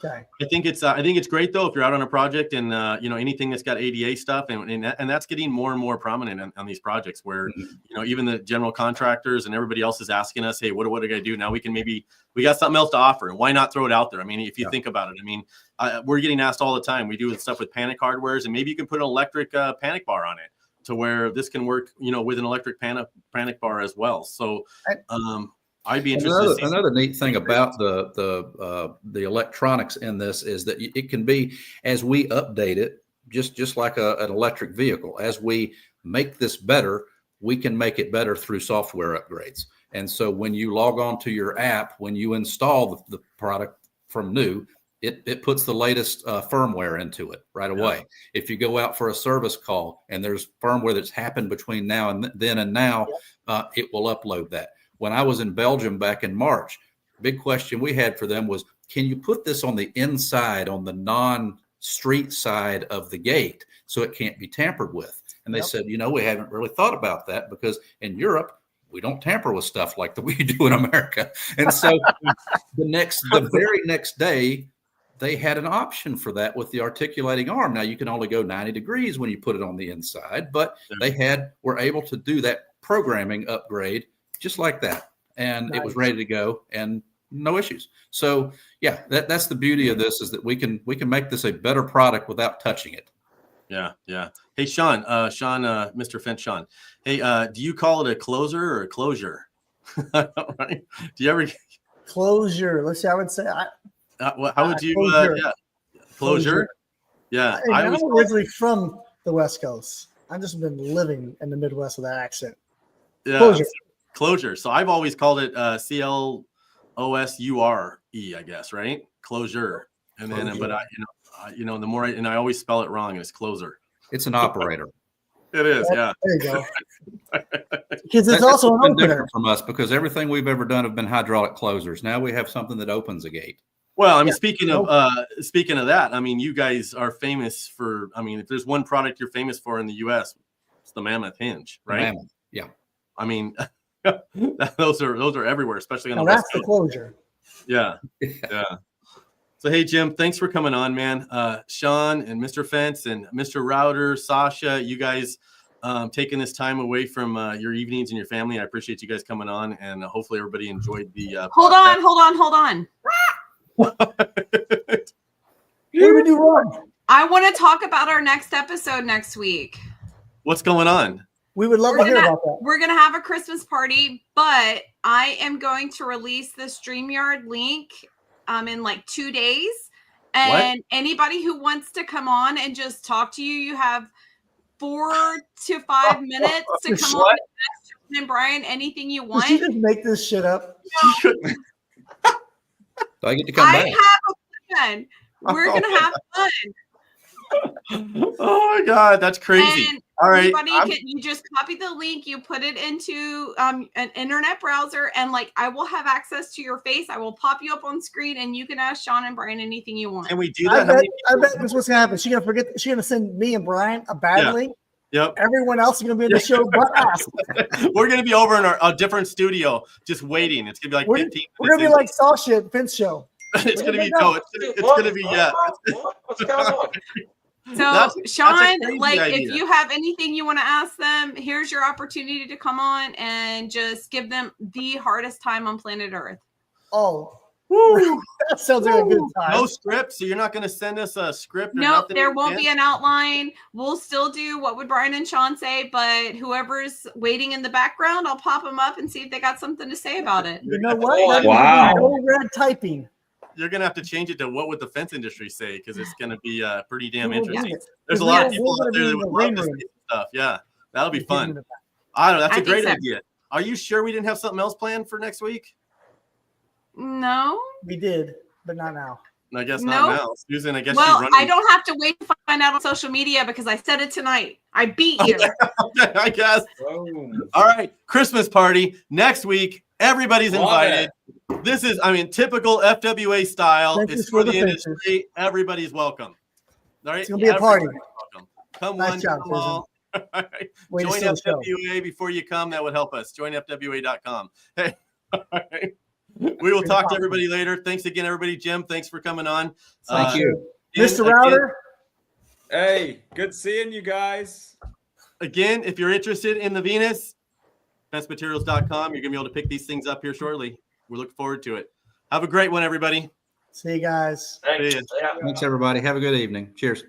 Okay. I think it's great though if you're out on a project and you know anything that's got ADA stuff and that's getting more and more prominent on these projects where Mhm. you know even the general contractors and everybody else is asking us, hey, what do I do now? We got something else to offer, and why not throw it out there? I mean, if you think about it, I mean, we're getting asked all the time. We do stuff with panic hardwares, and maybe you can put an electric panic bar on it to where this can work, you know, with an electric panic bar as well. So I'd be interested. to see Another neat thing about the electronics in this is that it can be, as we update it, just like an electric vehicle. As we make this better, we can make it better through software upgrades. And so when you log on to your app, when you install the product from new, it puts the latest firmware into it right away. If you go out for a service call and there's firmware that's happened between now and then and now, it will upload that. When I was in Belgium back in March, big question we had for them was, can you put this on the inside, on the non-street side of the gate so it can't be tampered with? And they said, you know, we haven't really thought about that because in Europe, we don't tamper with stuff like that we do in America. And so the very next day, they had an option for that with the articulating arm. Now you can only go 90 degrees when you put it on the inside, but they were able to do that programming upgrade just like that. And it was ready to go and no issues. So yeah, that's the beauty of this, is that we can make this a better product without touching it. Yeah. Hey, Sean, Mr. Finch, Sean. Hey, do you call it a closer or a closure? Right? Do you ever Closure. Let's see. I would say how would you closure. Closure? Yeah. I'm originally from the West Coast. I've just been living in the Midwest with that accent. Closure. So I've always called it CLOSURE, I guess, right? Closure. And then, but the more I always spell it wrong. It's closer. It's an operator. It is, yeah. There you go. Because it's also an been opener. different from us, because everything we've ever done have been hydraulic closers. Now we have something that opens a gate. Well, I mean, speaking of that, I mean, you guys are famous for. I mean, if there's one product you're famous for in the U.S., it's the Mammoth hinge, right? Mammoth, yeah. I mean, those are everywhere, especially on the Now West that's the Coast. closure. Yeah. So hey, Jim, thanks for coming on, man. Sean and Mr. Fence and Mr. Router, Sasha, you guys taking this time away from your evenings and your family. I appreciate you guys coming on, and hopefully everybody enjoyed the. Hold on. What did we do wrong? I want to talk about our next episode next week. What's going on? We would love to hear about that. We're going to have a Christmas party, but I am going to release the StreamYard link in like 2 days. And anybody who wants to come on and just talk to you, you have 4 to 5 minutes to come on and ask John and Brian anything you want. Did you just make this shit up? So I get to come back. I have a plan. We're going to have fun. Oh my God, that's crazy. And all right. You just copy the link, you put it into an internet browser, and like I will have access to your face. I will pop you up on screen, and you can ask Sean and Brian anything you want. Can we do that? I bet this is what's gonna happen. She's gonna forget. She's gonna send me and Brian a bad link. Yep. Everyone else is gonna be in the show but us. We're gonna be over in a different studio, just waiting. It's gonna be like 15. We're gonna be like Sasha at Vince show. It's gonna be it's gonna be What's going on? So Sean, crazy like idea. if you have anything you want to ask them, here's your opportunity to come on and just give them the hardest time on planet Earth. Oh, that sounds like a good time. No script, so you're not gonna send us a script. Or No, nothing there won't be an outline. We'll still do what would Brian and Sean say, but whoever's waiting in the background, I'll pop them up and see if they got something to say about it. You know what? Wow. No red typing. you're gonna have to change it to what would the fence industry say, because it's gonna be pretty damn We'll do interesting. it. There's a We're lot gonna- of people we're out gonna there be that in the would love green to room. see stuff. Yeah, that'll be We're fun. giving it back. I don't know. That's I a think great so. idea. Are you sure we didn't have something else planned for next week? No. We did, but not now. I guess No. not now. Susan, I guess Well, she's running. I don't have to wait to find out on social media because I said it tonight. I beat you. I guess. Boom. All right, Christmas party next week. Everybody's Love invited. This is, I mean, typical FWA style. Fences It's for for the the fences. industry. Everybody's welcome. All right, It's gonna be a party. everybody's welcome. Come Nice one, job, come all. All right. Way to Join steal the show. FWA before you come. That would help us. Join FWA.com. Hey, all right. We will talk to everybody later. Thanks again, everybody. Jim, thanks for coming on. Thank you. Again- Mr. Router, Hey, good seeing you guys. Again, if you're interested in the Venus, fencematerials.com. You're going to be able to pick these things up here shortly. We're looking forward to it. Have a great one, everybody. see you guys. Thanks. See ya. Yeah. Thanks, everybody. Have a good evening. Cheers.